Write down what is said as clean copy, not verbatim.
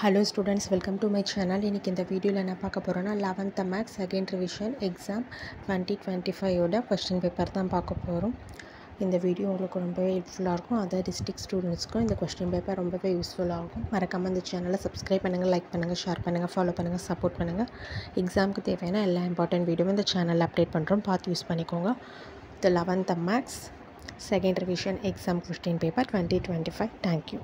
Hello students, welcome to my channel. இன்னைக்கு இந்த வீடியோல என்ன பார்க்க போறோம்னா 11th Maths second revision exam 2025 ஓட क्वेश्चन பேப்பர் தான் பார்க்க போறோம். இந்த வீடியோ உங்களுக்கு ரொம்ப ஹெல்ப்ஃபுல்லா இருக்கும். அதர் டிஸ்ட்ரிக்ட் ஸ்டூடண்ட்ஸ்க்கும் இந்த क्वेश्चन பேப்பர் ரொம்பவே யூஸ்ஃபுல்லா இருக்கும். மறக்காம இந்த சேனலை சப்ஸ்கிரைப் பண்ணுங்க, லைக் பண்ணுங்க, ஷேர் பண்ணுங்க, ஃபாலோ பண்ணுங்க, சப்போர்ட் பண்ணுங்க. எக்ஸாம்க்கு தேவையான எல்லா இம்பார்ட்டன்ட் வீடியோவும் இந்த சேனல்ல அப்டேட் பண்றோம். பார்த்து யூஸ் பண்ணிக்கோங்க. The 11th Maths second revision exam question paper 2025. Thank you.